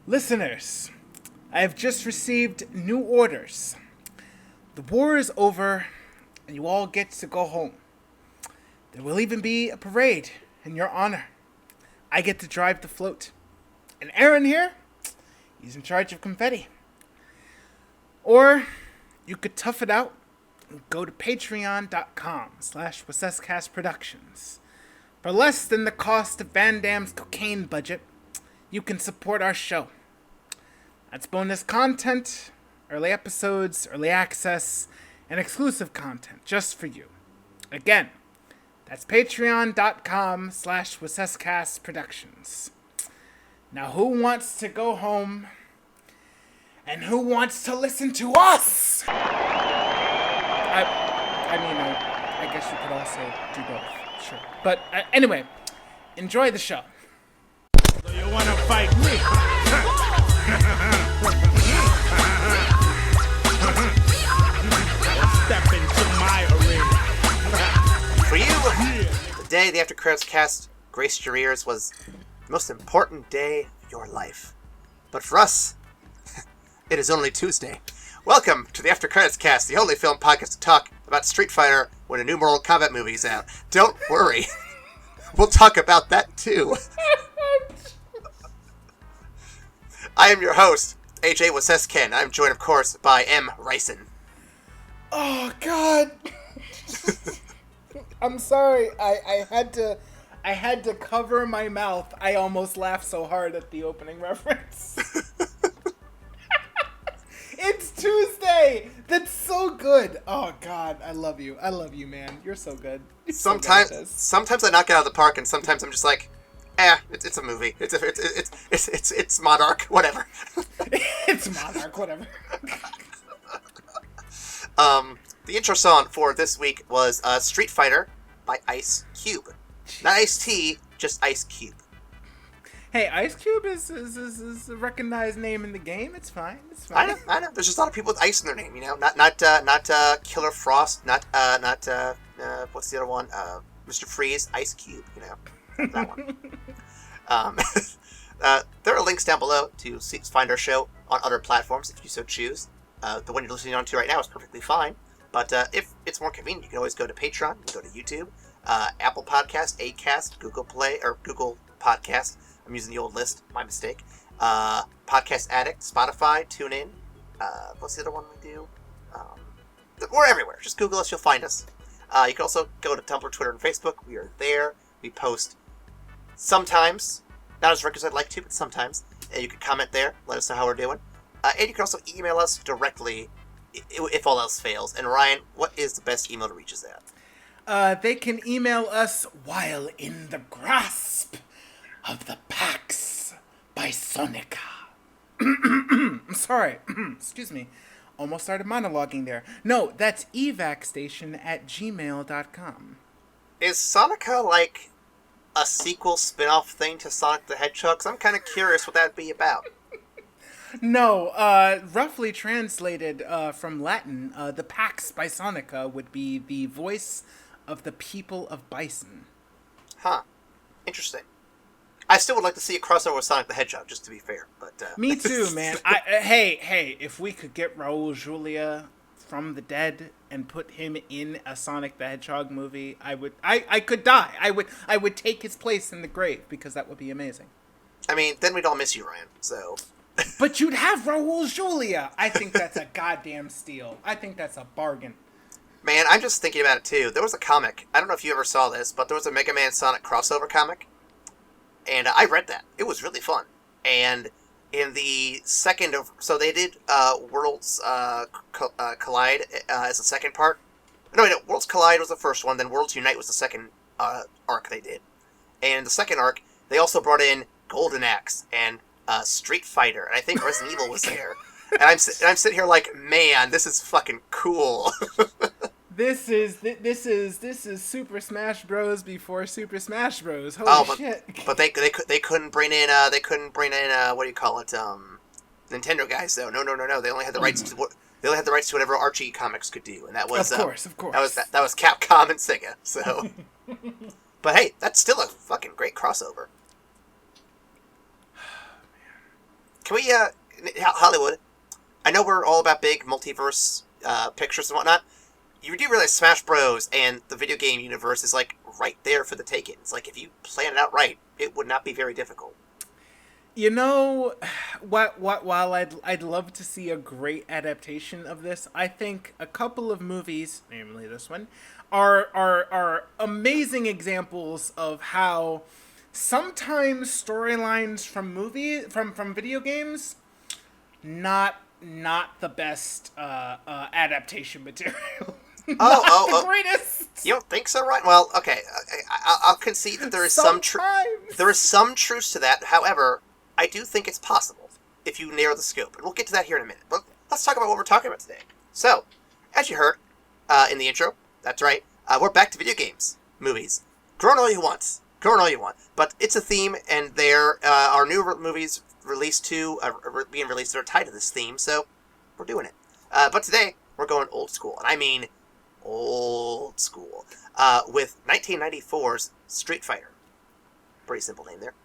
Listeners, I have just received new orders. The war is over, and you all get to go home. There will even be a parade in your honor. I get to drive the float. And Aaron here, he's in charge of confetti. Or you could tough it out and go to patreon.com/WassessCastProductions. For less than the cost of Van Damme's cocaine budget, you can support our show. That's bonus content, early episodes, early access, and exclusive content just for you. Again, that's patreon.com/WassessCastProductions. Now who wants to go home and who wants to listen to us? I guess you could also do both, sure. But anyway, enjoy the show. So you want to fight me? Step into my arena. For you, the day the After Credits cast graced your ears was the most important day of your life. But for us, it is only Tuesday. Welcome to the After Credits cast, the only film podcast to talk about Street Fighter when a new Mortal Kombat movie is out. Don't worry, we'll talk about that too. I am your host, AJ Wassesken. I'm joined, of course, by M. Ryson. Oh, God. I'm sorry. I had to cover my mouth. I almost laughed so hard at the opening reference. It's Tuesday. That's so good. Oh, God. I love you. I love you, man. You're so good. Sometimes I knock it out of the park, and sometimes I'm just like, it's a movie. It's Monarch, whatever. It's Monarch, whatever. The intro song for this week was Street Fighter by Ice Cube. Not Ice-T, just Ice Cube. Hey, Ice Cube is a recognized name in the game. It's fine. It's fine. I know. There's just a lot of people with ice in their name, you know. Not Killer Frost. Not what's the other one? Mr. Freeze. Ice Cube. You know, that one. There are links down below to find our show on other platforms if you so choose. The one you're listening on to right now is perfectly fine. But if it's more convenient, you can always go to Patreon, you can go to YouTube, Apple Podcast, Acast, Google Play, or Google Podcast. I'm using the old list, my mistake. Podcast Addict, Spotify, TuneIn. What's the other one we do? We're everywhere. Just Google us, you'll find us. You can also go to Tumblr, Twitter, and Facebook. We are there. We post sometimes, not as regular as I'd like to, but sometimes. You can comment there, let us know how we're doing. And you can also email us directly if all else fails. And Ryan, what is the best email to reach us at? They can email us while in the grasp of the Pax by Sonica. I'm sorry. Excuse me. Almost started monologuing there. No, that's evacstation@gmail.com. Is Sonica like a sequel spin-off thing to Sonic the Hedgehog? 'Cause I'm kind of curious what that'd be about. No, roughly translated from Latin, the Pax by Sonica would be the voice of the people of Bison. Huh. Interesting. I still would like to see a crossover with Sonic the Hedgehog, just to be fair. But Me too, man. Hey, if we could get Raul Julia from the dead and put him in a Sonic the Hedgehog movie, I could die. I would take his place in the grave because that would be amazing. I mean, then we'd all miss you, Ryan. So. But you'd have Raul Julia. I think that's a goddamn steal. I think that's a bargain. Man, I'm just thinking about it too. There was a comic. I don't know if you ever saw this, but there was a Mega Man Sonic crossover comic. And I read that. It was really fun. And in the second of... So they did Worlds Collide as the second part. No, Worlds Collide was the first one. Then Worlds Unite was the second arc they did. And in the second arc, they also brought in Golden Axe and Street Fighter. And I think Resident Evil was there. And I'm sitting here like, man, this is fucking cool. This is Super Smash Bros. Before Super Smash Bros. Holy shit! But they couldn't bring in what do you call it? Nintendo guys though. No. They only had the rights to whatever Archie comics could do, and that was of course. That was Capcom and Sega. So, but hey, that's still a fucking great crossover. can we, Hollywood, I know we're all about big multiverse pictures and whatnot. You do realize Smash Bros. And the video game universe is, like, right there for the taking. It's like, if you plan it out right, it would not be very difficult. You know, while I'd love to see a great adaptation of this, I think a couple of movies, namely this one, are amazing examples of how sometimes storylines from video games not the best adaptation material. Oh, the greatest. You don't think so, right? Well, okay, I'll concede that there is some truth to that. However, I do think it's possible if you narrow the scope, and we'll get to that here in a minute. But let's talk about what we're talking about today. So, as you heard in the intro, that's right, we're back to video games, movies. Groan all you want, but it's a theme, and there are new movies being released that are tied to this theme, so we're doing it. But today, we're going old school, and I mean old school, with 1994's Street Fighter. Pretty simple name there.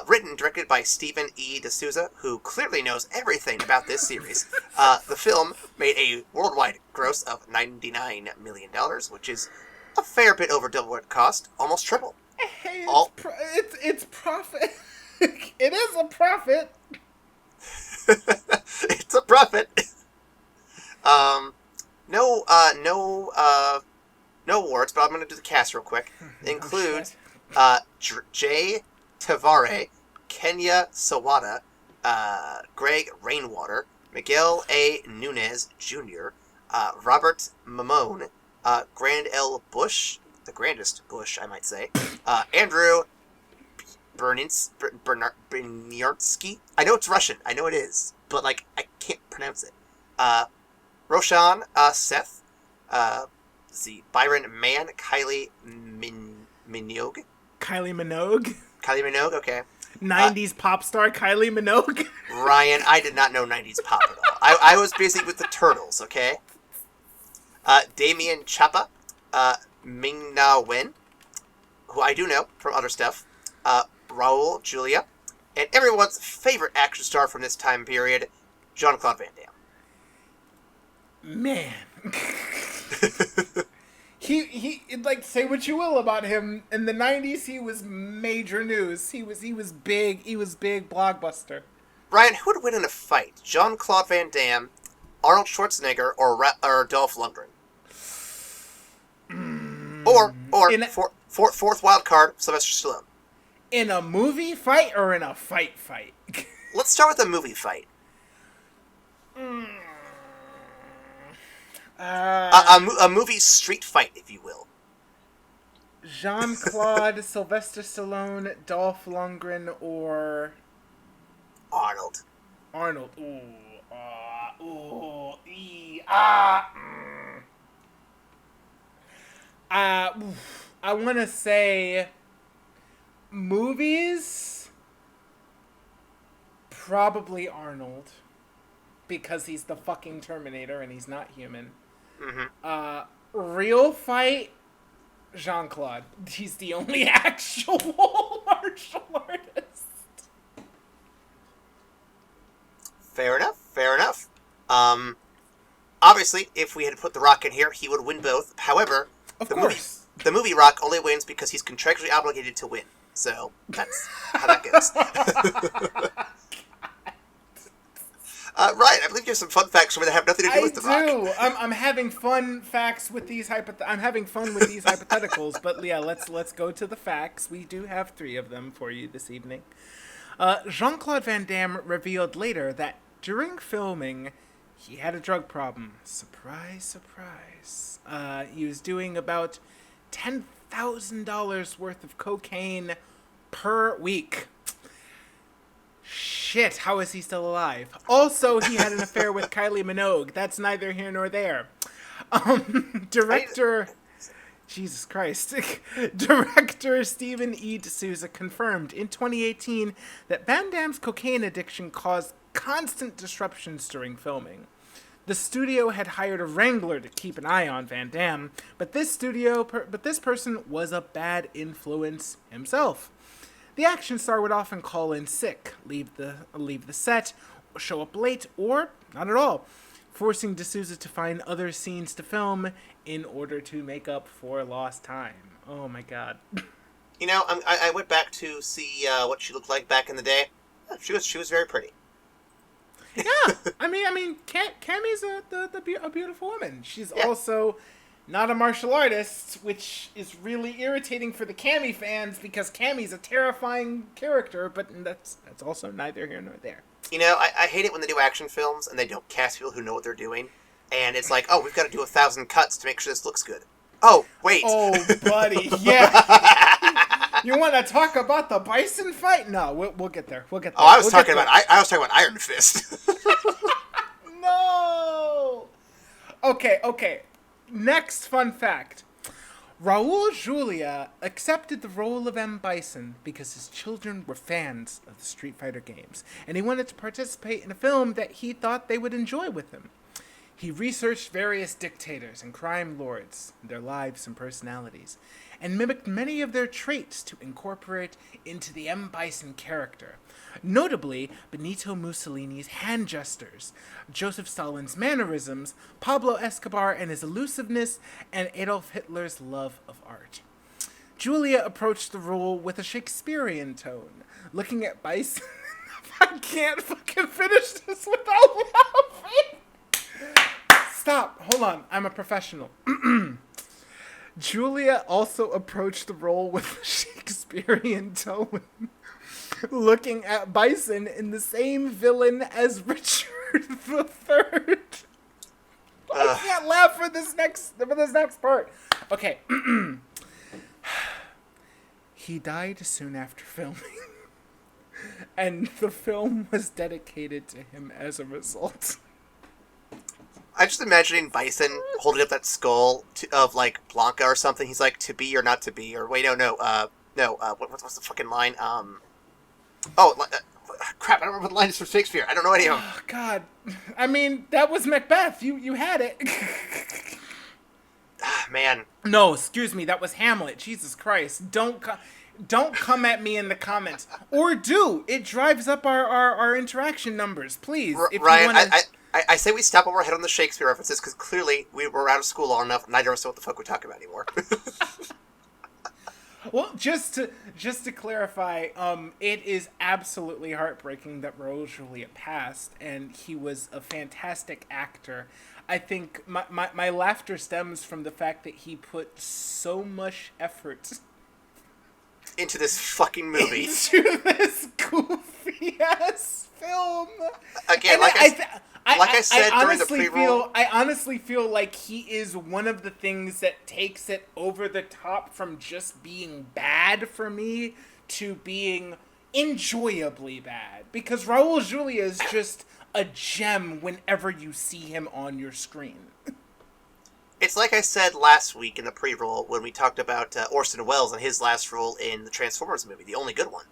Written and directed by Stephen E. D'Souza, who clearly knows everything about this series. The film made a worldwide gross of $99 million, which is a fair bit over double what it cost, almost triple. Hey, it's profit. It is a profit. It's a profit. No awards, but I'm going to do the cast real quick. It includes Jay Tavare, Kenya Sawada, Greg Rainwater, Miguel A. Nunez Jr., Robert Mamone, Grand L. Bush, the grandest Bush, I might say, Andrew Bernardsky. I know it's Russian, I know it is, but, like, I can't pronounce it. Roshan Seth, Byron Mann, Kylie Minogue. Kylie Minogue? Kylie Minogue, okay. 90s pop star Kylie Minogue? Ryan, I did not know 90s pop at all. I was busy with the Turtles, okay? Damien Chapa, Ming-Na Wen, who I do know from other stuff, Raul Julia, and everyone's favorite action star from this time period, Jean-Claude Van Damme. Man. He like, say what you will about him. In the 90s, he was major news. He was big. He was big blockbuster. Ryan, who would win in a fight? Jean-Claude Van Damme, Arnold Schwarzenegger, or Dolph Lundgren? Or fourth wild card, Sylvester Stallone. In a movie fight or in a fight? Let's start with a movie fight. A movie street fight, if you will. Jean-Claude, Sylvester Stallone, Dolph Lundgren, or Arnold. I want to say movies, probably Arnold, because he's the fucking Terminator and he's not human. Mm-hmm. Real fight, Jean-Claude. He's the only actual martial artist. Fair enough. Obviously, if we had put The Rock in here, he would win both. However, the movie Rock only wins because he's contractually obligated to win. So, that's how that goes. Ryan, I believe you have some fun facts for me that have nothing to do with The Rock. I do. I'm having fun facts with these I'm having fun with these hypotheticals, but yeah, let's go to the facts. We do have 3 of them for you this evening. Jean-Claude Van Damme revealed later that during filming, he had a drug problem. Surprise, surprise. He was doing about $10,000 worth of cocaine per week. Shit, how is he still alive? Also, he had an affair with Kylie Minogue. That's neither here nor there. Director... Jesus Christ. Director Stephen E. D'Souza confirmed in 2018 that Van Damme's cocaine addiction caused constant disruptions during filming. The studio had hired a wrangler to keep an eye on Van Damme, but this person was a bad influence himself. The action star would often call in sick, leave the set, show up late, or not at all, forcing D'Souza to find other scenes to film in order to make up for lost time. Oh my god. You know, I went back to see what she looked like back in the day. She was very pretty. Yeah, I mean, Cammy's a beautiful woman. She's also not a martial artist, which is really irritating for the Cammy fans because Cammy's a terrifying character. But that's also neither here nor there. You know, I hate it when they do action films and they don't cast people who know what they're doing, and it's like, oh, we've got to do 1,000 cuts to make sure this looks good. Oh, wait. Oh, buddy, yeah. You want to talk about the bison fight? No, we'll get there. We'll get there. Oh, I was talking about Iron Fist. No. Okay. Next fun fact. Raul Julia accepted the role of M. Bison because his children were fans of the Street Fighter games, and he wanted to participate in a film that he thought they would enjoy with him. He researched various dictators and crime lords, their lives and personalities, and mimicked many of their traits to incorporate into the M. Bison character. Notably, Benito Mussolini's hand gestures, Joseph Stalin's mannerisms, Pablo Escobar and his elusiveness, and Adolf Hitler's love of art. Julia approached the role with a Shakespearean tone, looking at Bison. I can't fucking finish this without laughing. Stop. Hold on. I'm a professional. Julia also approached the role with a Shakespearean tone, looking at Bison in the same villain as Richard III. I can't laugh for this next part. Okay. He died soon after filming, and the film was dedicated to him as a result. I'm just imagining Bison holding up that skull of, like, Blanca or something. He's like, to be or not to be, or wait, no, what's the fucking line? Crap, I don't remember the line is from Shakespeare. I don't know any of them. Oh, God. I mean, that was Macbeth. You had it. Man. No, excuse me, that was Hamlet. Jesus Christ. Don't come at me in the comments. Or do. It drives up our interaction numbers, please. If Ryan, you wanna... I say we stop over our head on the Shakespeare references, because clearly we were out of school long enough, and I don't know what the fuck we're talking about anymore. Well, just to clarify, it is absolutely heartbreaking that Raul Julia passed, and he was a fantastic actor. I think my laughter stems from the fact that he put so much effort into this fucking movie. Into this goofy-ass film. Again, I said during the pre-roll, I honestly feel like he is one of the things that takes it over the top from just being bad for me to being enjoyably bad. Because Raul Julia is just a gem whenever you see him on your screen. It's like I said last week in the pre-roll when we talked about Orson Welles and his last role in the Transformers movie, the only good one.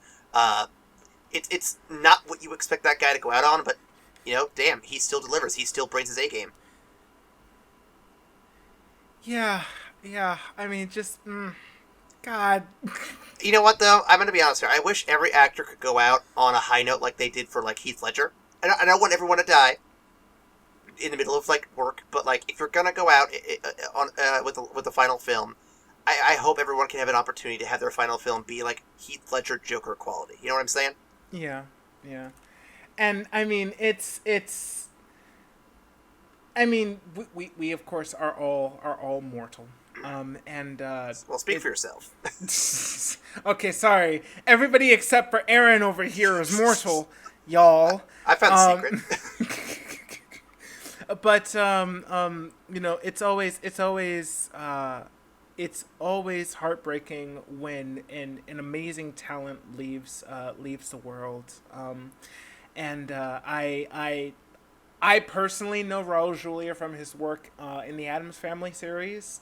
It's not what you expect that guy to go out on, but you know, damn, he still delivers. He still brings his A game. Yeah. I mean, just, God. You know what, though? I'm going to be honest here. I wish every actor could go out on a high note like they did for, like, Heath Ledger. I don't want everyone to die in the middle of, like, work, but, like, if you're going to go out with the final film, I hope everyone can have an opportunity to have their final film be, like, Heath Ledger Joker quality. You know what I'm saying? Yeah. And, I mean, we of course are all mortal. Well, speak for yourself. Okay, sorry. Everybody except for Aaron over here is mortal, y'all. I found the secret. But you know, it's always heartbreaking when an amazing talent leaves the world. And I personally know Raul Julia from his work in the Addams Family series.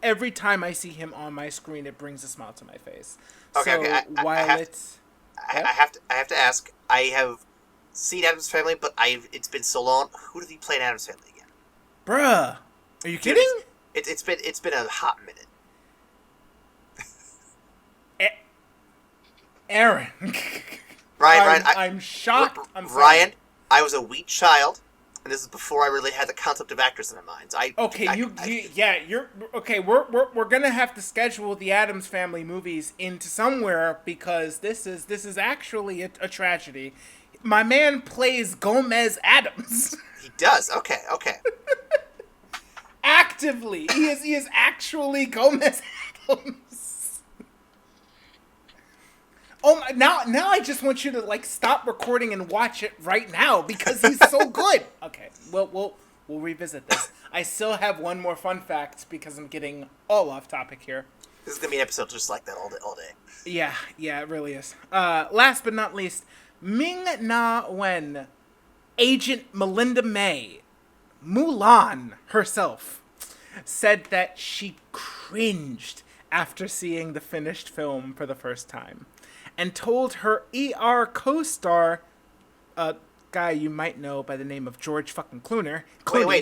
Every time I see him on my screen, it brings a smile to my face. Okay, I have to ask. I have seen Addams Family, but it's been so long. Who did he play in Addams Family again? Bruh, are you kidding? It's been a hot minute. Aaron. Ryan, I'm shocked. I'm sorry. Ryan, I was a wee child, and this is before I really had the concept of actors in my mind. You're okay. We're gonna have to schedule the Addams Family movies into somewhere because this is actually a tragedy. My man plays Gomez Addams. He does. Okay. Actively, he is actually Gomez Addams. Oh my! Now I just want you to like stop recording and watch it right now because he's so good. Okay, we'll revisit this. I still have one more fun fact because I'm getting all off topic here. This is gonna be an episode just like that all day. Yeah, it really is. Last but not least, Ming-Na Wen, Agent Melinda May, Mulan herself, said that she cringed after seeing the finished film for the first time, and told her ER co-star, a guy you might know by the name of George fucking Clooney.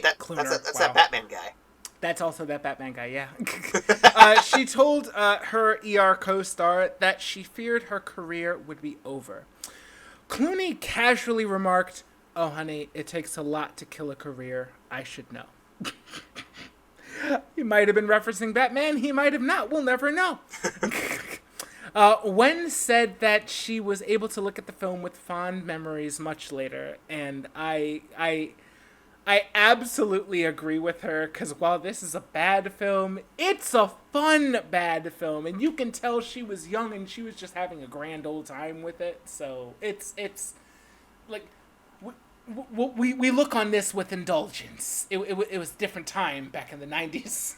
That's that Batman guy. That's also that Batman guy, yeah. She told her ER co-star that she feared her career would be over. Clooney casually remarked, "Oh, honey, it takes a lot to kill a career. I should know." He might have been referencing Batman. He might have not. We'll never know. Wen said that she was able to look at the film with fond memories much later, and I absolutely agree with her, because while this is a bad film, it's a fun bad film, and you can tell she was young and she was just having a grand old time with it. So it's like we look on this with indulgence. It was a different time back in the 90s.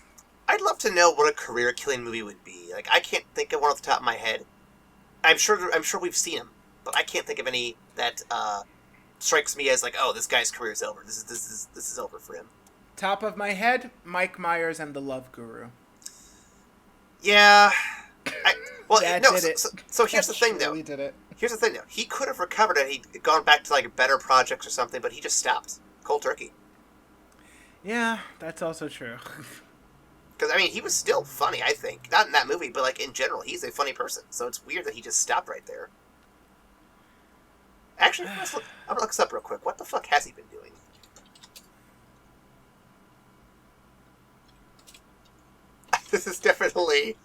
I'd love to know what a career-killing movie would be. Like, I can't think of one off the top of my head. I'm sure we've seen them, but I can't think of any that strikes me as like, oh, this guy's career's over. This is over for him. Top of my head, Mike Myers and the Love Guru. Yeah. So That here's the thing, though. really did it. Here's the thing, though. He could have recovered it. He'd gone back to like better projects or something, but he just stopped. Cold turkey. Yeah, that's also true. Because, I mean, he was still funny, I think. Not in that movie, but, like, in general, he's a funny person. So it's weird that he just stopped right there. Actually, I'm going to look this up real quick. What the fuck has he been doing? This is definitely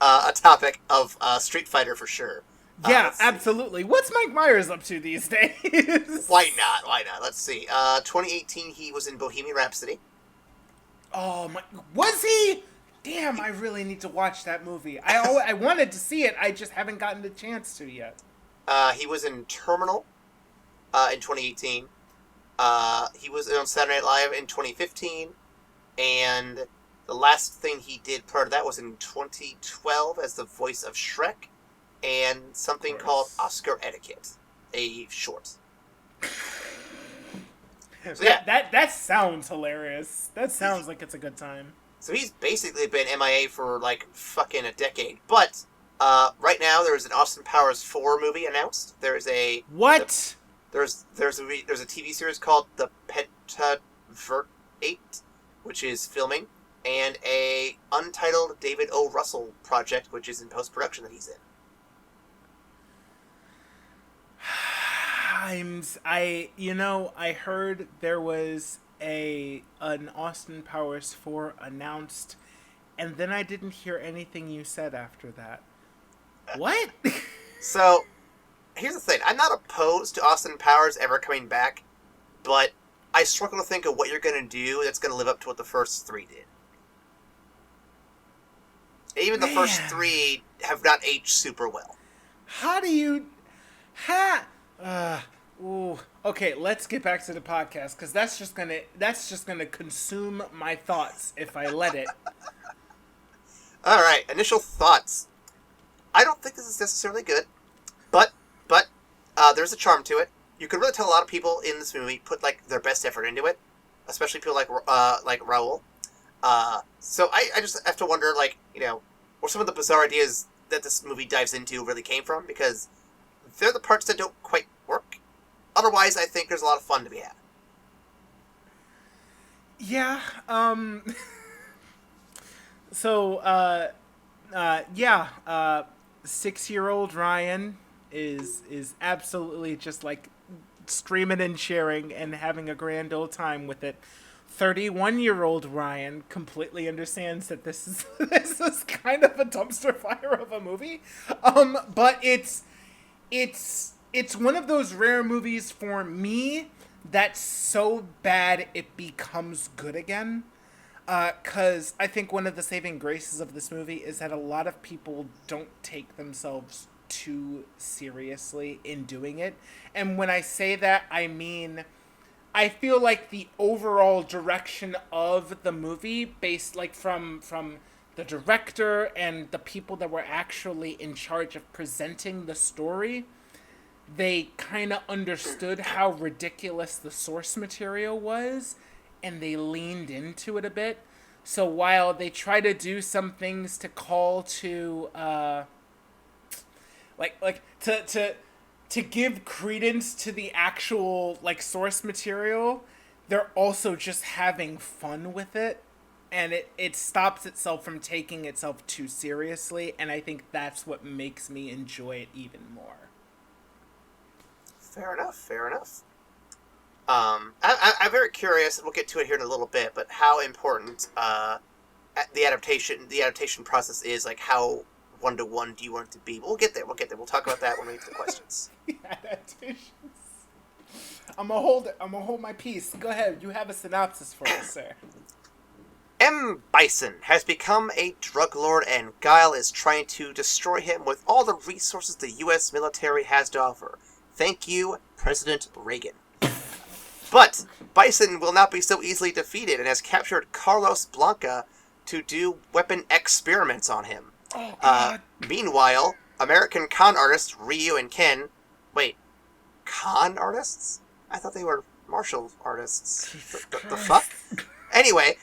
a topic of Street Fighter for sure. Yeah, absolutely. What's Mike Myers up to these days? Why not? Let's see. 2018, he was in Bohemian Rhapsody. Oh my! Was he? Damn! I really need to watch that movie. I wanted to see it. I just haven't gotten the chance to yet. He was in Terminal in 2018. He was on Saturday Night Live in 2015, and the last thing he did prior to that was in 2012 as the voice of Shrek, and something called Oscar Etiquette, a short. So yeah, that sounds hilarious. That sounds like it's a good time. So he's basically been MIA for like fucking a decade. But right now there's an Austin Powers 4 movie announced. There's a what? There's a TV series called The Pentaveret, which is filming, and a Untitled David O. Russell project, which is in post production that he's in. I heard there was an Austin Powers 4 announced, and then I didn't hear anything you said after that. What? So, here's the thing. I'm not opposed to Austin Powers ever coming back, but I struggle to think of what you're going to do that's going to live up to what the first 3 did. Even the first 3 have not aged super well. How do you... Okay, let's get back to the podcast, because that's just gonna consume my thoughts if I let it. All right, initial thoughts. I don't think this is necessarily good, but there's a charm to it. You could really tell a lot of people in this movie put like their best effort into it, especially people like Raul. So I just have to wonder, like, where some of the bizarre ideas that this movie dives into really came from, because they're the parts that don't quite work. Otherwise, I think there's a lot of fun to be had. Yeah. So, 6-year-old Ryan is absolutely just like streaming and sharing and having a grand old time with it. 31-year-old Ryan completely understands that this is this is kind of a dumpster fire of a movie, but it's one of those rare movies for me that's so bad it becomes good again. Because I think one of the saving graces of this movie is that a lot of people don't take themselves too seriously in doing it. And when I say that, I mean, I feel like the overall direction of the movie, based like from the director and the people that were actually in charge of presenting the story, they kind of understood how ridiculous the source material was, and they leaned into it a bit. So while they try to do some things to call to to give credence to the actual like source material, they're also just having fun with it, and it stops itself from taking itself too seriously, and I think that's what makes me enjoy it even more. Fair enough. I'm very curious, and we'll get to it here in a little bit, but how important the adaptation process is, like how 1-to-1 do you want it to be? We'll get there. We'll talk about that when we get to the questions. Adaptations. I'm gonna hold my peace. Go ahead. You have a synopsis for us, sir. M. Bison has become a drug lord, and Guile is trying to destroy him with all the resources the U.S. military has to offer. Thank you, President Reagan. But Bison will not be so easily defeated and has captured Carlos Blanca to do weapon experiments on him. Oh, God. Meanwhile, American con artists Ryu and Ken... Wait, con artists? I thought they were martial artists. The fuck? Anyway,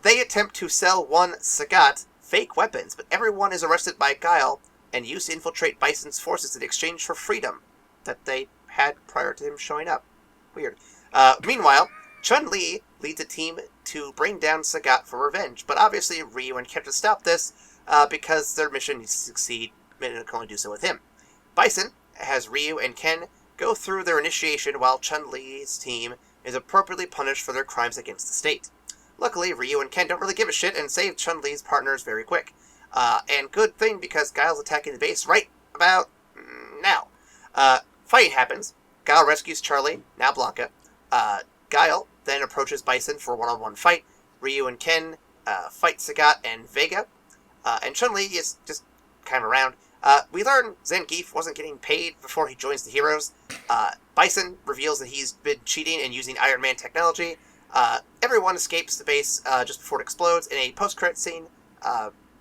they attempt to sell one Sagat fake weapons, but everyone is arrested by Guile and used to infiltrate Bison's forces in exchange for freedom that they had prior to him showing up. Weird. Meanwhile, Chun-Li leads a team to bring down Sagat for revenge, but obviously Ryu and Ken have to stop this because their mission needs to succeed, and it can only do so with him. Bison has Ryu and Ken go through their initiation while Chun-Li's team is appropriately punished for their crimes against the state. Luckily, Ryu and Ken don't really give a shit and save Chun-Li's partners very quick. And good thing, because Guile's attacking the base right about now. Fighting happens. Guile rescues Charlie, now Blanca. Guile then approaches Bison for a one-on-one fight. Ryu and Ken fight Sagat and Vega. And Chun-Li is just kind of around. We learn Zangief wasn't getting paid before he joins the heroes. Bison reveals that he's been cheating and using Iron Man technology. Everyone escapes the base just before it explodes. In a post-credit scene,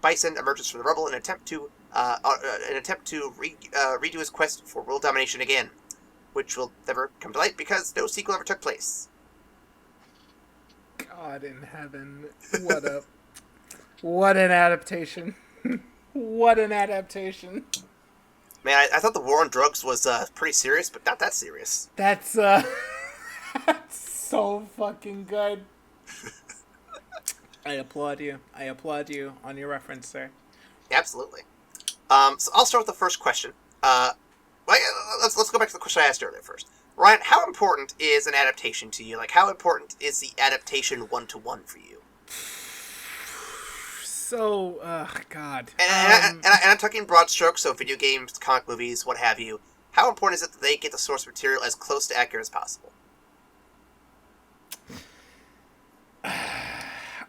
Bison emerges from the rubble in an attempt to redo his quest for world domination again, which will never come to light because no sequel ever took place. God in heaven, what an adaptation. What an adaptation. Man, I thought the war on drugs was pretty serious, but not that serious. That's so fucking good. I applaud you on your reference, sir. Absolutely. So I'll start with the first question. Let's go back to the question I asked earlier first. Ryan, how important is an adaptation to you? Like, how important is the adaptation 1-to-1 for you? So, God. And I'm talking broad strokes, so video games, comic movies, what have you. How important is it that they get the source material as close to accurate as possible?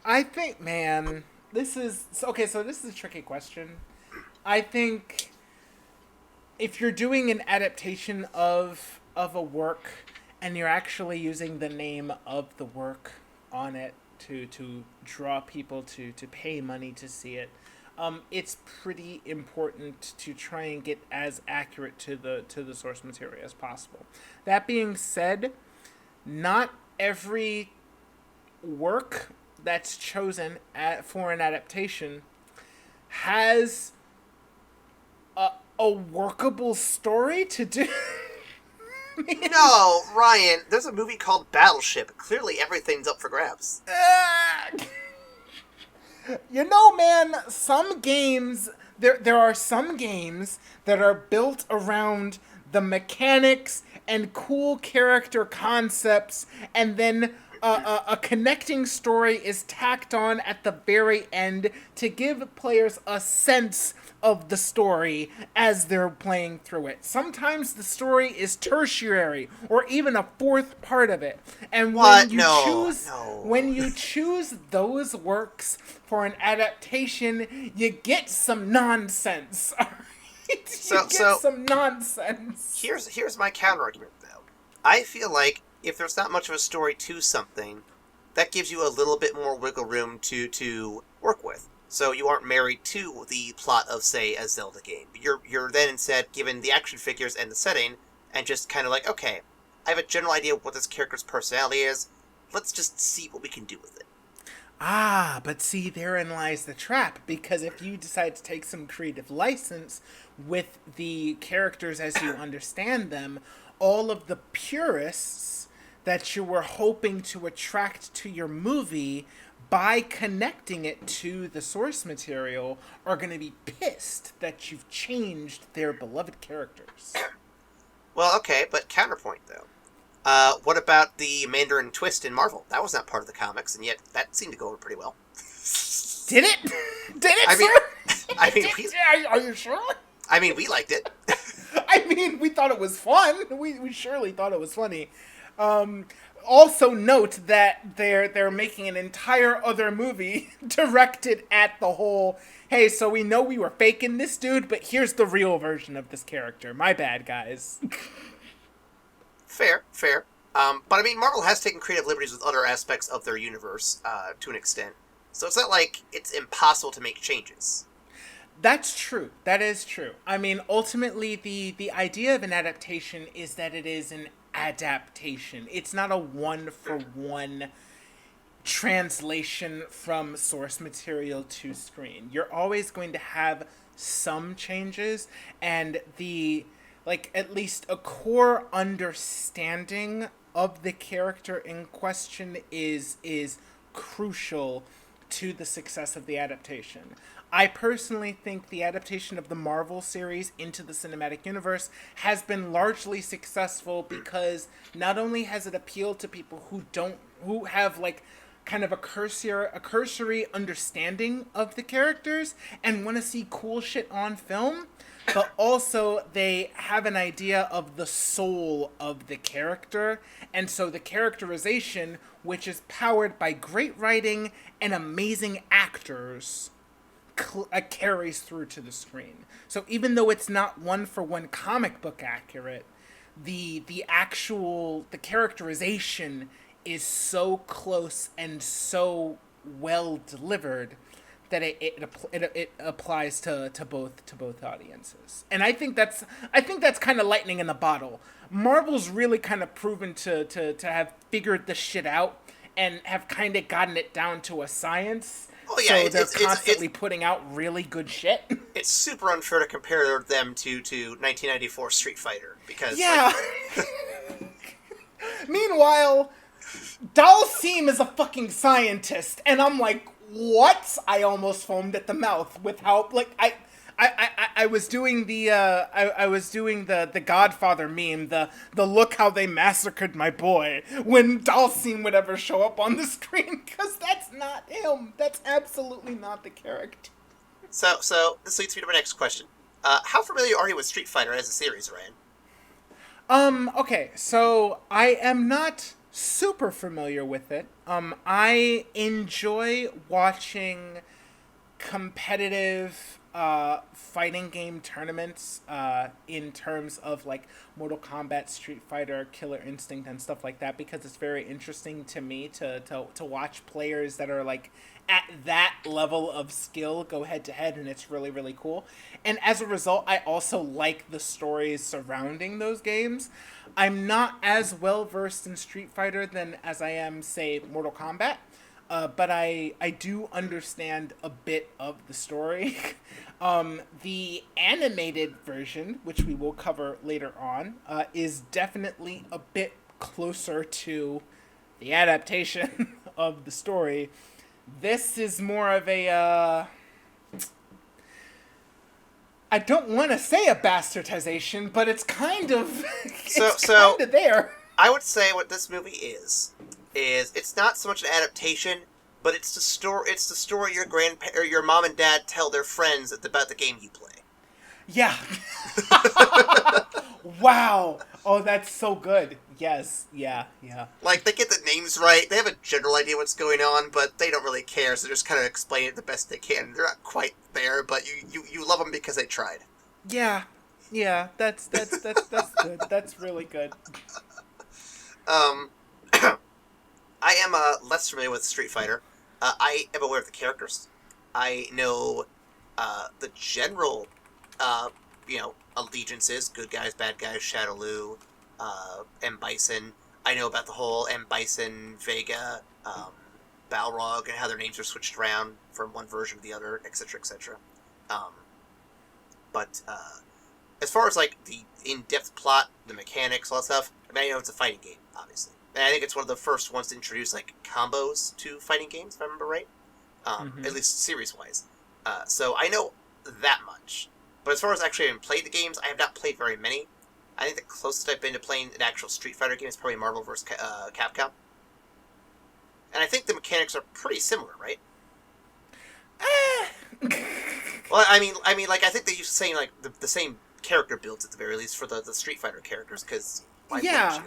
I think, man, this is a tricky question. I think if you're doing an adaptation of a work and you're actually using the name of the work on it to draw people to pay money to see it, it's pretty important to try and get as accurate to the source material as possible. That being said, not every work that's chosen for an adaptation has a workable story to do. No, Ryan, there's a movie called Battleship. Clearly everything's up for grabs. You know, man, some games, there are some games that are built around the mechanics and cool character concepts, and then a connecting story is tacked on at the very end to give players a sense of the story as they're playing through it. Sometimes the story is tertiary or even a fourth part of it. And What? when you choose those works for an adaptation, you get some nonsense. Some nonsense. Here's my counter argument though. I feel like if there's not much of a story to something, that gives you a little bit more wiggle room to work with. So you aren't married to the plot of, say, a Zelda game. You're then instead given the action figures and the setting, and just kind of like, okay, I have a general idea of what this character's personality is. Let's just see what we can do with it. Ah, but see, therein lies the trap, because if you decide to take some creative license with the characters as you understand them, all of the purists that you were hoping to attract to your movie by connecting it to the source material are going to be pissed that you've changed their beloved characters. Well, okay, but counterpoint, though. What about the Mandarin twist in Marvel? That was not part of the comics, and yet that seemed to go over pretty well. Did it? Did it, sir? Are you sure? I mean, we liked it. I mean, we thought it was fun. We surely thought it was funny. Also note that they're making an entire other movie directed at the whole, hey, so we know we were faking this dude, but here's the real version of this character. My bad, guys. Fair. But I mean, Marvel has taken creative liberties with other aspects of their universe, to an extent. So it's not like it's impossible to make changes. That's true. That is true. I mean, ultimately, the idea of an adaptation is that it is an adaptation. It's not a one-for-one translation from source material to screen. You're always going to have some changes, and at least a core understanding of the character in question is crucial to the success of the adaptation. I personally think the adaptation of the Marvel series into the cinematic universe has been largely successful because not only has it appealed to people who have like kind of a cursory understanding of the characters and want to see cool shit on film, but also they have an idea of the soul of the character, and so the characterization, which is powered by great writing and amazing actors, carries through to the screen. So even though it's not one-for-one comic book accurate, the characterization is so close and so well delivered that it applies to both audiences. And I think that's kind of lightning in a bottle. Marvel's really kind of proven to have figured the shit out and have kind of gotten it down to a science. Oh, yeah, so they're constantly putting out really good shit. It's super unfair to compare them to 1994 Street Fighter, because... Yeah. Meanwhile, Dalsim is a fucking scientist, and I'm like, what? I almost foamed at the mouth with how, like, I was doing the Godfather meme, the look how they massacred my boy, when Dalsim would ever show up on the screen, because that's not him. That's absolutely not the character. So this leads me to my next question. How familiar are you with Street Fighter as a series, Ryan? Okay, so I am not super familiar with it. I enjoy watching competitive fighting game tournaments in terms of like Mortal Kombat, Street Fighter, Killer Instinct, and stuff like that, because it's very interesting to me to watch players that are like at that level of skill go head to head, and it's really, really cool. And as a result, I also like the stories surrounding those games. I'm not as well versed in Street Fighter as I am, say, Mortal Kombat. But I do understand a bit of the story. The animated version, which we will cover later on, is definitely a bit closer to the adaptation of the story. This is more of a... I don't want to say a bastardization, but it's kind of So kind of there. I would say what this movie is it's not so much an adaptation, but it's the story. It's the story your mom and dad tell their friends about the game you play. Yeah. Wow. Oh, that's so good. Yes. Yeah. Yeah. Like, they get the names right. They have a general idea what's going on, but they don't really care. So they just kind of explain it the best they can. They're not quite there, but you love them because they tried. Yeah. Yeah. That's good. That's really good. I am less familiar with Street Fighter. I am aware of the characters. I know the general, allegiances: good guys, bad guys, Shadaloo, M. Bison. I know about the whole M. Bison, Vega, Balrog, and how their names are switched around from one version to the other, etc., etc. But as far as like the in-depth plot, the mechanics, all that stuff, I mean, I know it's a fighting game, obviously. And I think it's one of the first ones to introduce like combos to fighting games, if I remember right. At least series-wise. So I know that much. But as far as actually having played the games, I have not played very many. I think the closest I've been to playing an actual Street Fighter game is probably Marvel vs. Capcom. And I think the mechanics are pretty similar, right? Well, I mean, like I think they used to saying like the same character builds at the very least for the Street Fighter characters, because Yeah.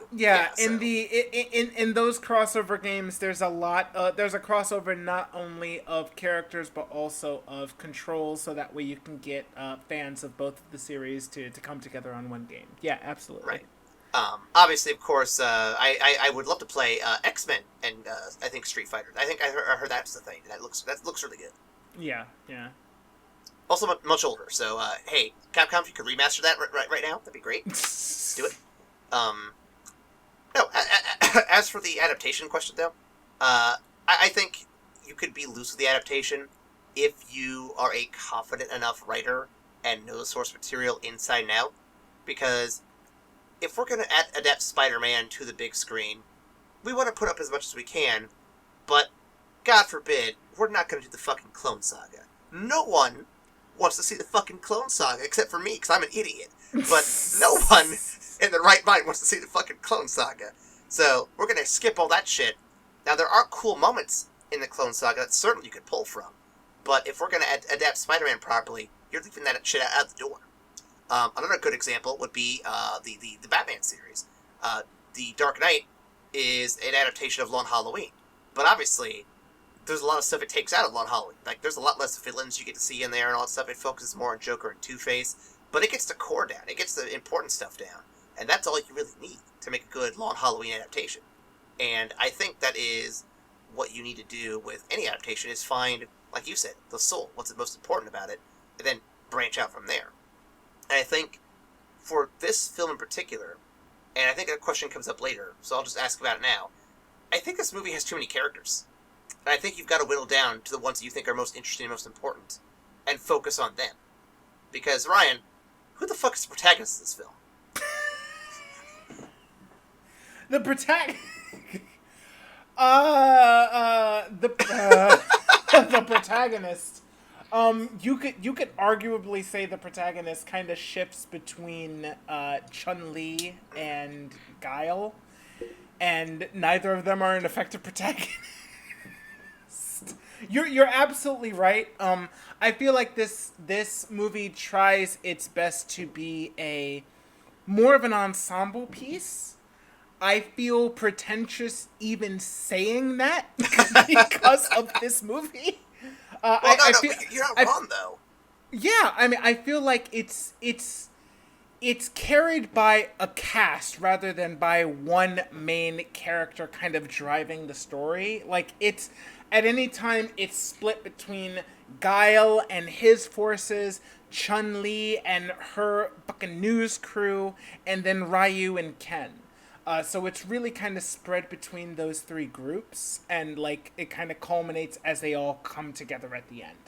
In in those crossover games, there's a lot. There's a crossover not only of characters but also of controls, so that way you can get fans of both of the series to come together on one game. Yeah, absolutely. Right. Obviously, of course, I would love to play X-Men and I think Street Fighter. I think I heard that's the thing. That looks really good. Yeah. Yeah. Also much older. So hey, Capcom, if you could remaster that right now, that'd be great. Let's do it. No, as for the adaptation question, though, I think you could be loose with the adaptation if you are a confident enough writer and know the source material inside and out. Because if we're going to adapt Spider-Man to the big screen, we want to put up as much as we can, but God forbid, we're not going to do the fucking Clone Saga. No one wants to see the fucking Clone Saga, except for me, because I'm an idiot. But no one in their right mind wants to see the fucking Clone Saga. So, we're going to skip all that shit. Now, there are cool moments in the Clone Saga that certainly you could pull from. But if we're going to adapt Spider-Man properly, you're leaving that shit out the door. Another good example would be the Batman series. The Dark Knight is an adaptation of Long Halloween. But obviously, there's a lot of stuff it takes out of Long Halloween. Like, there's a lot less villains you get to see in there and all that stuff. It focuses more on Joker and Two-Face. But it gets the core down. It gets the important stuff down. And that's all you really need to make a good Long Halloween adaptation. And I think that is what you need to do with any adaptation, is find, like you said, the soul, what's the most important about it, and then branch out from there. And I think for this film in particular, and I think a question comes up later, so I'll just ask about it now, I think this movie has too many characters. And I think you've got to whittle down to the ones that you think are most interesting and most important, and focus on them. Because, Ryan, who the fuck is the protagonist of this film? The the protagonist. You could arguably say the protagonist kind of shifts between Chun-Li and Guile, and neither of them are an effective protagonist. You're absolutely right. I feel like this movie tries its best to be a more of an ensemble piece. I feel pretentious even saying that because of this movie. You're not wrong, though. Yeah, I mean, I feel like it's carried by a cast rather than by one main character kind of driving the story. Like, it's at any time it's split between Guile and his forces, Chun-Li and her fucking news crew, and then Ryu and Ken. So it's really kind of spread between those three groups, and like it kind of culminates as they all come together at the end.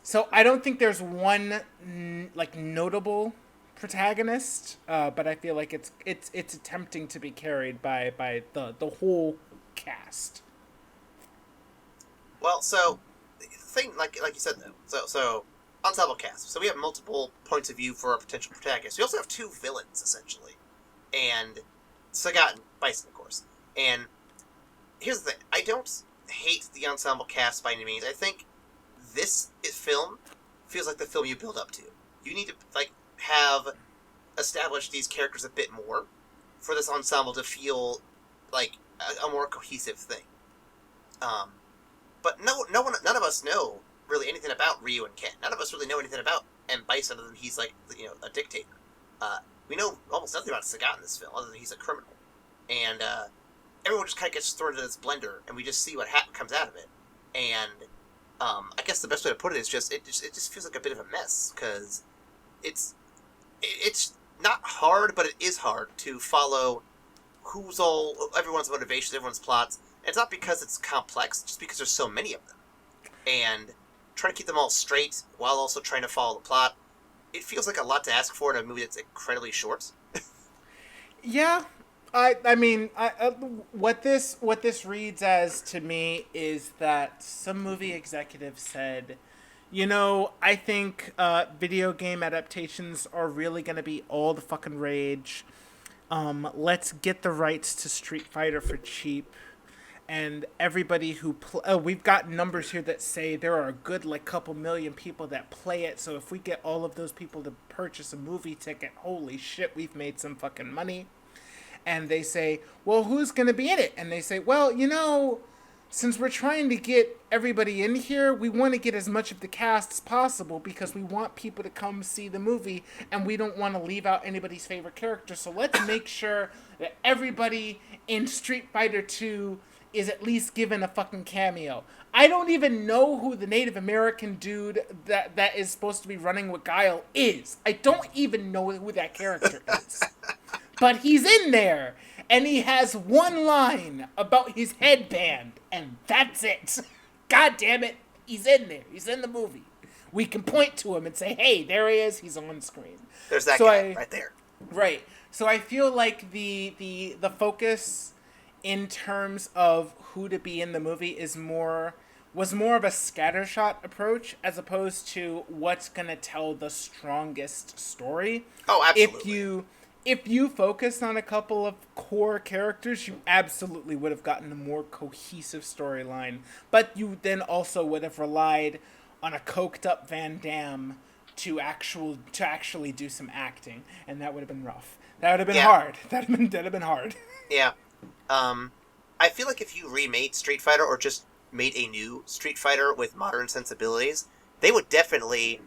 So I don't think there's one like notable protagonist, but I feel like it's attempting to be carried by the whole cast. Well, so the thing, like you said though, so ensemble cast. So we have multiple points of view for our potential protagonists. We also have two villains, essentially. And Sagat and Bison, of course. And here's the thing. I don't hate the ensemble cast by any means. I think this film feels like the film you build up to. You need to, like, have established these characters a bit more for this ensemble to feel like a more cohesive thing. But none of us know really anything about Ryu and Ken. None of us really know anything about M. Bison other than he's like, a dictator. We know almost nothing about Sagat in this film other than he's a criminal. And everyone just kind of gets thrown into this blender, and we just see what comes out of it. And I guess the best way to put it is it just feels like a bit of a mess, because it's not hard, but it is hard to follow everyone's motivations, everyone's plots. And it's not because it's complex, just because there's so many of them. And trying to keep them all straight while also trying to follow the plot, it feels like a lot to ask for in a movie that's incredibly short. Yeah. I mean, what this reads as to me is that some movie executive said, I think video game adaptations are really going to be all the fucking rage. Let's get the rights to Street Fighter for cheap. And everybody who we've got numbers here that say there are a good couple million people that play it. So if we get all of those people to purchase a movie ticket, holy shit, we've made some fucking money. And they say, well, who's going to be in it? And they say, well, since we're trying to get everybody in here, we want to get as much of the cast as possible because we want people to come see the movie and we don't want to leave out anybody's favorite character. So let's make sure that everybody in Street Fighter 2 is at least given a fucking cameo. I don't even know who the Native American dude that is supposed to be running with Guile is. I don't even know who that character is. But he's in there, and he has one line about his headband, and that's it. God damn it, he's in there. He's in the movie. We can point to him and say, hey, there he is, he's on screen. There's that guy right there. Right. So I feel like the focus in terms of who to be in the movie was more of a scattershot approach as opposed to what's going to tell the strongest story. Oh, absolutely. If you focused on a couple of core characters, you absolutely would have gotten a more cohesive storyline. But you then also would have relied on a coked up Van Damme to actually do some acting, and that would have been rough. That would have been hard. That'd have been hard. Yeah. I feel like if you remade Street Fighter or just made a new Street Fighter with modern sensibilities, they would definitely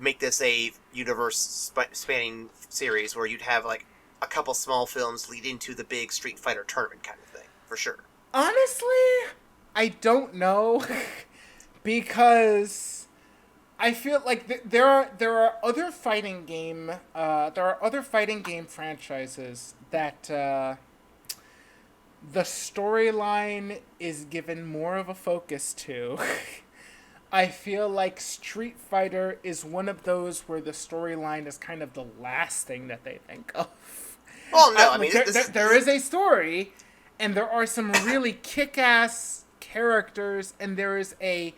make this a universe-spanning series where you'd have a couple small films lead into the big Street Fighter tournament kind of thing, for sure. Honestly, I don't know, because I feel like there are other fighting game franchises that the storyline is given more of a focus to. I feel like Street Fighter is one of those where the storyline is kind of the last thing that they think of. Well, no, I mean... There is a story, and there are some really kick-ass characters, and there is a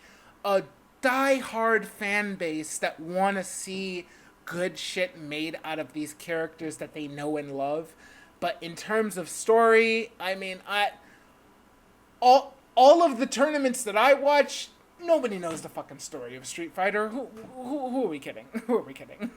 die-hard fan base that want to see good shit made out of these characters that they know and love. But in terms of story, I mean, all of the tournaments that I watch... Nobody knows the fucking story of Street Fighter. Who are we kidding? Who are we kidding?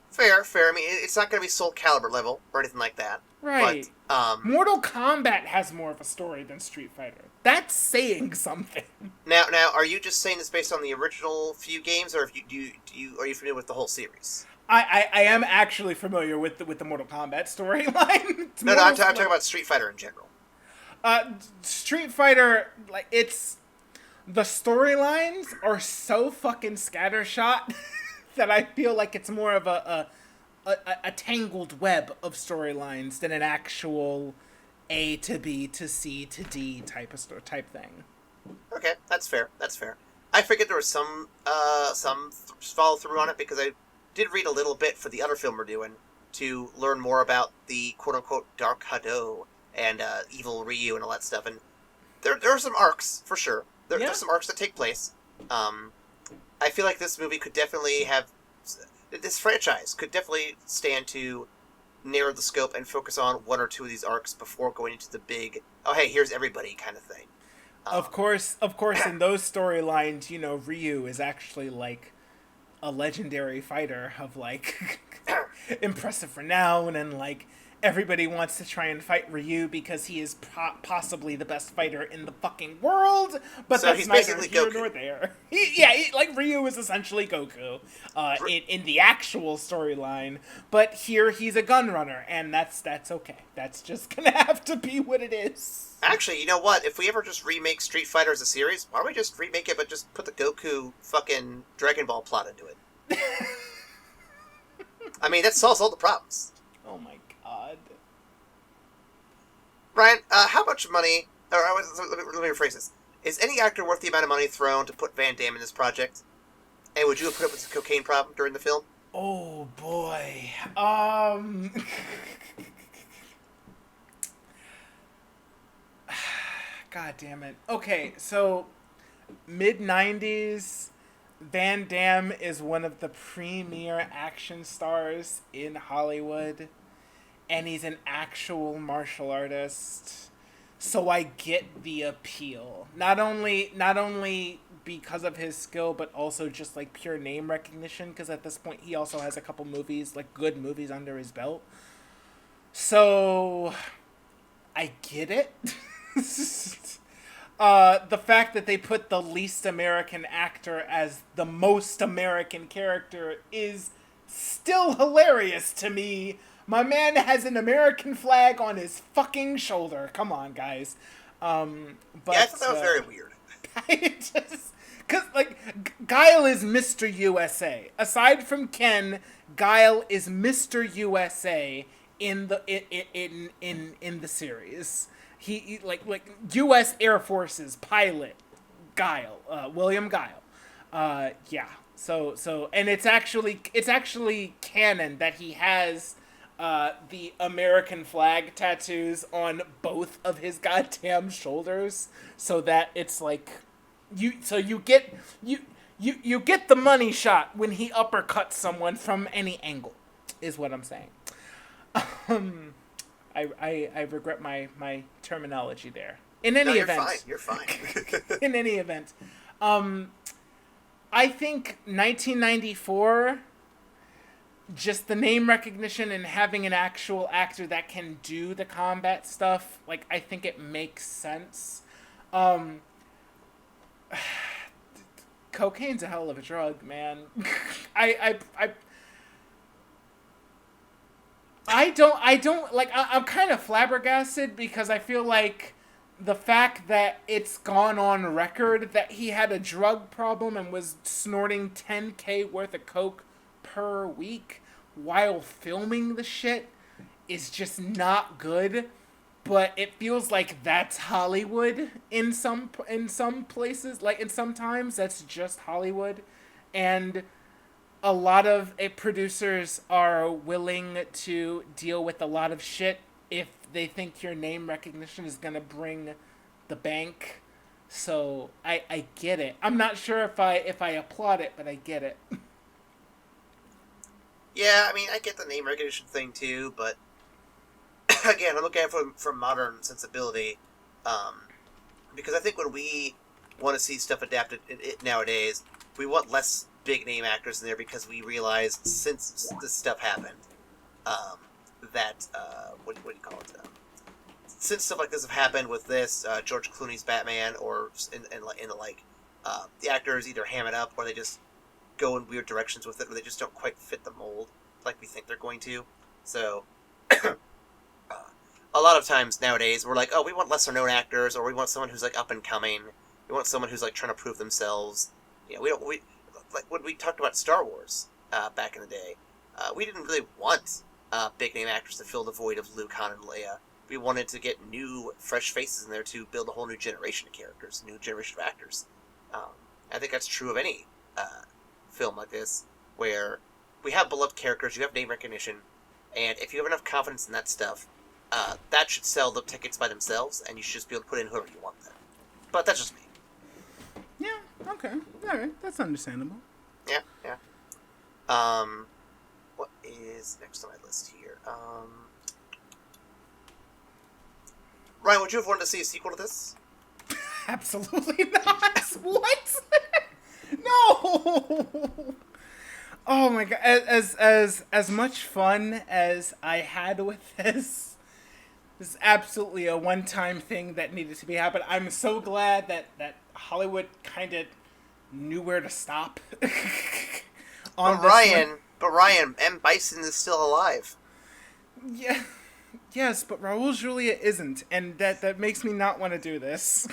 Fair. I mean, it's not going to be Soul Calibur level or anything like that. Right. But, Mortal Kombat has more of a story than Street Fighter. That's saying something. Now, are you just saying this based on the original few games, or are you familiar with the whole series? I am actually familiar with the Mortal Kombat storyline. No, I'm talking about Street Fighter in general. Street Fighter, it's... The storylines are so fucking scattershot that I feel like it's more of a tangled web of storylines than an actual A to B to C to D type thing. Okay, that's fair. I figured there was some follow through on it because I did read a little bit for the other film we're doing to learn more about the quote unquote Dark Hado and Evil Ryu and all that stuff, and there are some arcs for sure. There's some arcs that take place. I feel like this movie could definitely have... This franchise could definitely stand to narrow the scope and focus on one or two of these arcs before going into the big, oh, hey, here's everybody kind of thing. Of course, in those storylines, you know, Ryu is actually, like, a legendary fighter of, like, impressive renown, and, like, everybody wants to try and fight Ryu because he is possibly the best fighter in the fucking world, but so that's he's neither basically here Goku. nor there. Like, Ryu is essentially Goku in the actual storyline, but here he's a gun runner, and that's okay. That's just gonna have to be what it is. Actually, you know what? If we ever just remake Street Fighter as a series, why don't we just remake it but just put the Goku fucking Dragon Ball plot into it? I mean, that solves all the problems. Oh my god. Ryan, how much money... let me rephrase this. Is any actor worth the amount of money thrown to put Van Damme in this project? And would you have put up with the cocaine problem during the film? Oh boy. God damn it. Okay, so mid-90s, Van Damme is one of the premier action stars in Hollywood, and he's an actual martial artist. So I get the appeal. Not only because of his skill, but also just like pure name recognition, because at this point he also has a couple movies, like good movies under his belt. So I get it. The fact that they put the least American actor as the most American character is still hilarious to me. My man has an American flag on his fucking shoulder. Come on, guys. But, yeah, I thought that was very weird. Because, like, Guile is Mr. USA. Aside from Ken, Guile is Mr. USA in the series. He like U.S. Air Force's pilot, Guile, William Guile. Yeah. So, and it's actually canon that he has the American flag tattoos on both of his goddamn shoulders, so that it's like you get the money shot when he uppercuts someone from any angle, is what I'm saying. I regret my terminology there. In any event, You're fine. in any event, I think 1994, just the name recognition and having an actual actor that can do the combat stuff, like, I think it makes sense. Cocaine's a hell of a drug, man. I'm kind of flabbergasted, because I feel like the fact that it's gone on record that he had a drug problem and was snorting 10K worth of coke per week while filming the shit is just not good. But it feels like that's Hollywood in some places. Like, in sometimes that's just Hollywood, and a lot of producers are willing to deal with a lot of shit if they think your name recognition is gonna bring the bank. So I get it. I'm not sure if I applaud it, but I get it. Yeah, I mean, I get the name recognition thing too, but again, I'm looking at it from modern sensibility, because I think when we want to see stuff adapted nowadays, we want less big name actors in there, because we realized since this stuff happened, that what do you call it? Since stuff like this have happened with this George Clooney's Batman, or in the like, the actors either ham it up or they just go in weird directions with it, or they just don't quite fit the mold like we think they're going to. So a lot of times nowadays we're like, oh, we want lesser known actors, or we want someone who's like up and coming. We want someone who's like trying to prove themselves. You know, we like when we talked about Star Wars back in the day, we didn't really want big name actors to fill the void of Luke, Han, and Leia. We wanted to get new, fresh faces in there to build a whole new generation of characters, new generation of actors. I think that's true of any film like this, where we have beloved characters, you have name recognition, and if you have enough confidence in that stuff, that should sell the tickets by themselves, and you should just be able to put in whoever you want there. But that's just me. Yeah, Okay. All right. That's understandable. Yeah, yeah. What is next on my list here? Ryan, would you have wanted to see a sequel to this? Absolutely not. What? No. Oh my god. As much fun as I had with this is absolutely a one-time thing that needed to be happened. I'm so glad that Hollywood kind of knew where to stop. On But Ryan, M. Bison is still alive. Yeah. Yes, but Raul Julia isn't, and that makes me not want to do this.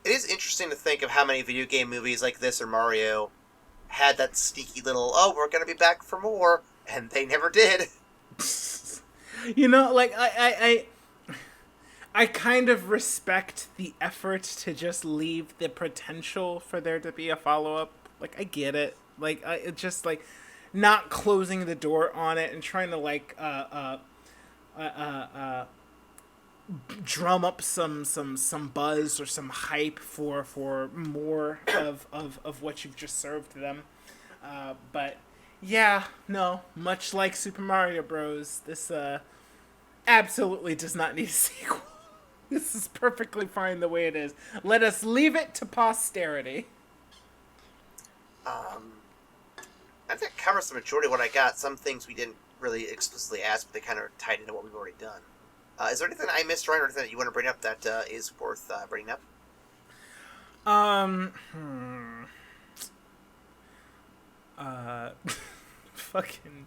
It is interesting to think of how many video game movies like this or Mario had that sneaky little, oh, we're going to be back for more, and they never did. You know, like, I kind of respect the effort to just leave the potential for there to be a follow-up. Like, I get it. Like, it's just, like, not closing the door on it and trying to, like, drum up some buzz or some hype for more of what you've just served them. But yeah, no, much like Super Mario Bros, this absolutely does not need a sequel. This is perfectly fine the way it is. Let us leave it to posterity. I think that covers the majority of what I got. Some things we didn't really explicitly ask, but they kind of tied into what we've already done. Is there anything I missed, Ryan, or anything that you want to bring up that is worth bringing up? Fucking,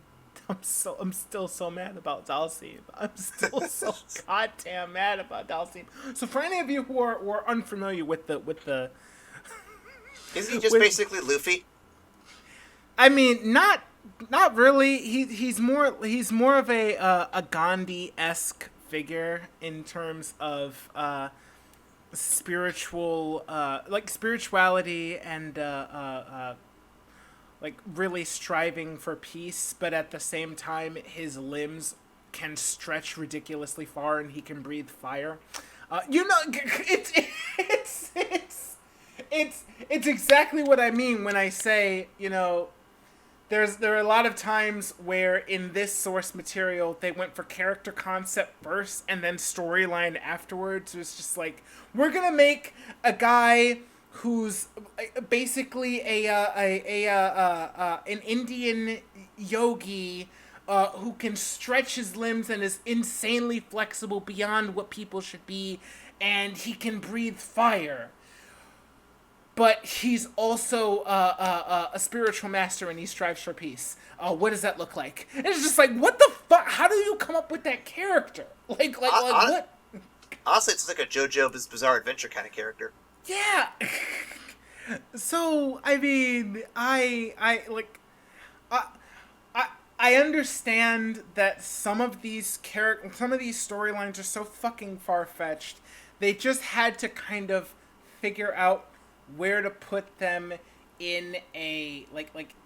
I'm still so mad about Dalsim. I'm still so goddamn mad about Dalsim. So for any of you who are unfamiliar with the Isn't he just basically Luffy? I mean, not really. He's more of a Gandhi-esque figure in terms of spiritual, like spirituality and like really striving for peace, but at the same time his limbs can stretch ridiculously far and he can breathe fire. You know, it's exactly what I mean when I say, you know, there are a lot of times where in this source material they went for character concept first and then storyline afterwards. It was just like, we're gonna make a guy who's basically an Indian yogi who can stretch his limbs and is insanely flexible beyond what people should be, and he can breathe fire. But he's also a spiritual master and he strives for peace. What does that look like? And it's just like, what the fuck? How do you come up with that character? Like what? Honestly, it's like a JoJo's Bizarre Adventure kind of character. Yeah. So, I mean, I understand that some of these storylines are so fucking far-fetched. They just had to kind of figure out where to put them in a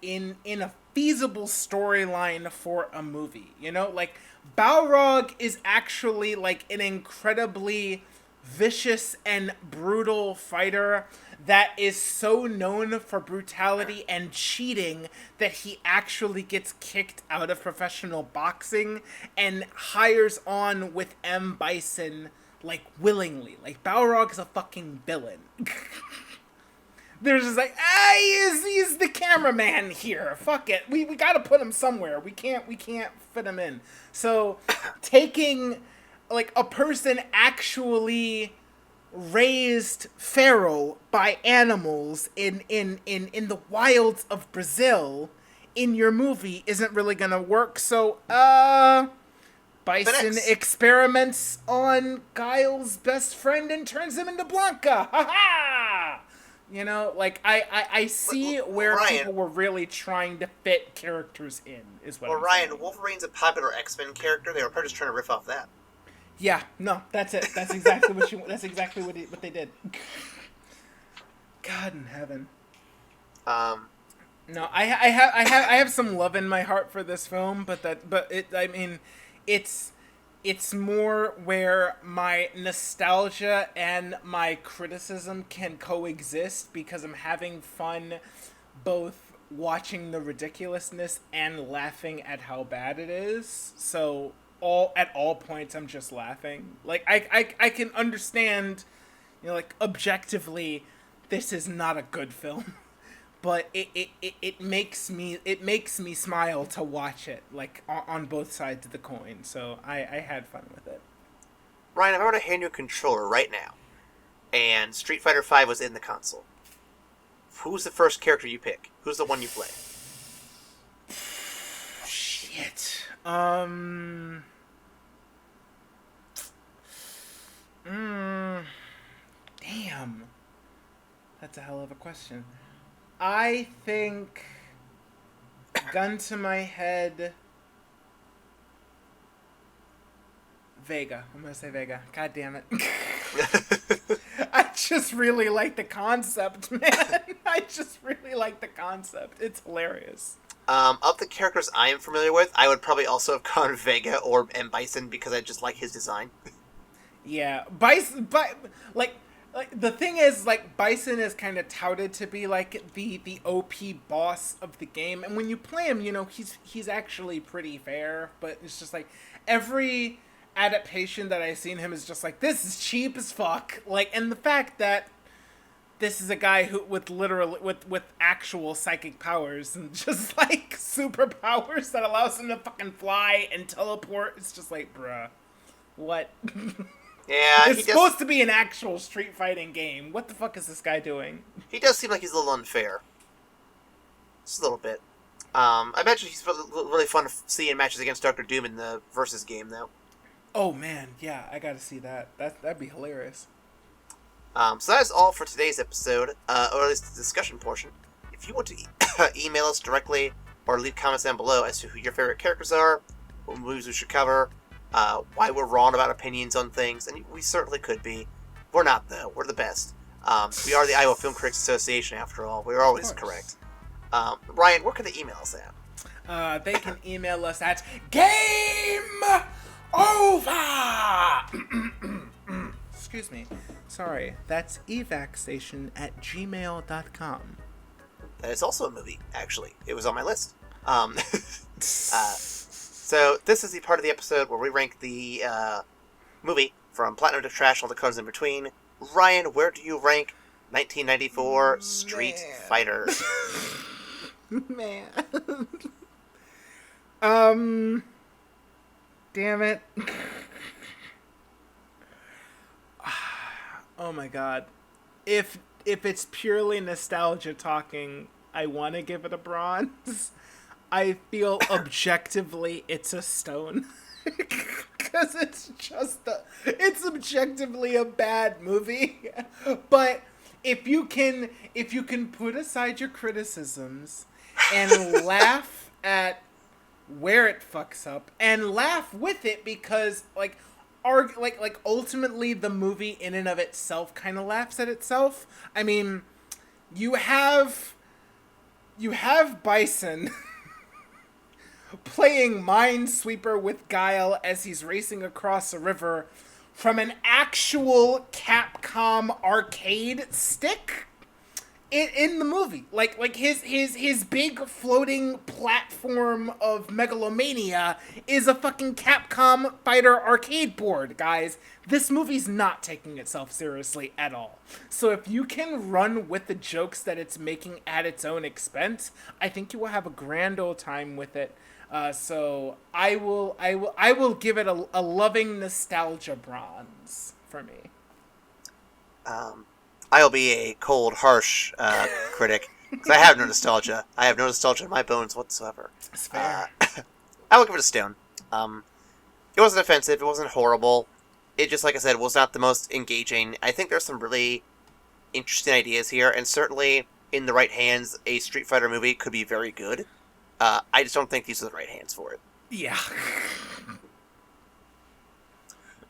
in a feasible storyline for a movie, you know? Like, Balrog is actually like an incredibly vicious and brutal fighter that is so known for brutality and cheating that he actually gets kicked out of professional boxing and hires on with M. Bison, like, willingly. Like, Balrog is a fucking villain. They're just like, he's the cameraman here. Fuck it. We gotta put him somewhere. We can't fit him in. So taking like a person actually raised feral by animals in the wilds of Brazil in your movie isn't really gonna work. So Bison experiments on Guile's best friend and turns him into Blanca. Ha ha! You know, like, I see where Ryan, people were really trying to fit characters in, is what I'm Ryan, saying. Wolverine's a popular X-Men character. They were probably just trying to riff off that. Yeah, no, that's it. That's exactly what they did. God in heaven. No, I have some love in my heart for this film, but it's it's more where my nostalgia and my criticism can coexist because I'm having fun both watching the ridiculousness and laughing at how bad it is. So at all points I'm just laughing. Like I can understand, like objectively this is not a good film. But it makes me smile to watch it, like on both sides of the coin. So I had fun with it. Ryan, if I were to hand you a controller right now, and Street Fighter V was in the console, who's the first character you pick? Who's the one you play? Shit. Damn. That's a hell of a question. I think, gun to my head, Vega. I'm gonna say Vega. God damn it. I just really like the concept, man. I just really like the concept. It's hilarious. Of the characters I am familiar with, I would probably also have gone Vega and Bison because I just like his design. Yeah, Bison, like the thing is, like, Bison is kind of touted to be like the OP boss of the game, and when you play him, he's actually pretty fair. But it's just like every adaptation that I've seen him is just like, this is cheap as fuck. Like, and the fact that this is a guy who with actual psychic powers and just like superpowers that allows him to fucking fly and teleport, it's just like, bruh, what? Yeah, it's supposed to be an actual street fighting game. What the fuck is this guy doing? He does seem like he's a little unfair. Just a little bit. I imagine he's really fun to see in matches against Dr. Doom in the Versus game, though. Oh, man. Yeah, I gotta see that. That'd be hilarious. So that is all for today's episode, or at least the discussion portion. If you want to email us directly or leave comments down below as to who your favorite characters are, what movies we should cover, why we're wrong about opinions on things, and we certainly could be. We're not, though. We're the best. We are the Iowa Film Critics Association, after all. We're always correct. Ryan, where can they email us at? They can email us at Game Over! Excuse me. Sorry. That's evacstation at gmail.com. That is also a movie, actually. It was on my list. So this is the part of the episode where we rank the movie from Platinum to Trash, all the codes in between. Ryan, where do you rank 1994 Street Fighter? Man. Damn it. Oh my god. If it's purely nostalgia talking, I want to give it a bronze. I feel objectively it's a stone. Because it's objectively a bad movie. But if you can put aside your criticisms and laugh at where it fucks up and laugh with it, because like ultimately the movie in and of itself kind of laughs at itself. I mean, you have Bison playing Minesweeper with Guile as he's racing across a river from an actual Capcom arcade stick in the movie. Like his big floating platform of megalomania is a fucking Capcom fighter arcade board, guys. This movie's not taking itself seriously at all. So if you can run with the jokes that it's making at its own expense, I think you will have a grand old time with it. So I will give it a loving nostalgia bronze for me. I'll be a cold, harsh critic, because I have no nostalgia. I have no nostalgia in my bones whatsoever. That's fair. I will give it a stone. It wasn't offensive. It wasn't horrible. It just, like I said, was not the most engaging. I think there's some really interesting ideas here, and certainly, in the right hands, a Street Fighter movie could be very good. I just don't think these are the right hands for it. Yeah.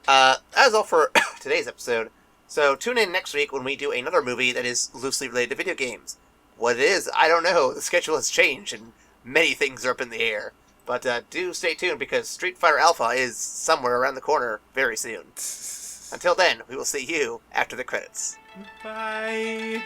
That is all for today's episode. So tune in next week when we do another movie that is loosely related to video games. What it is, I don't know. The schedule has changed, and many things are up in the air. But do stay tuned because Street Fighter Alpha is somewhere around the corner very soon. Until then, we will see you after the credits. Bye.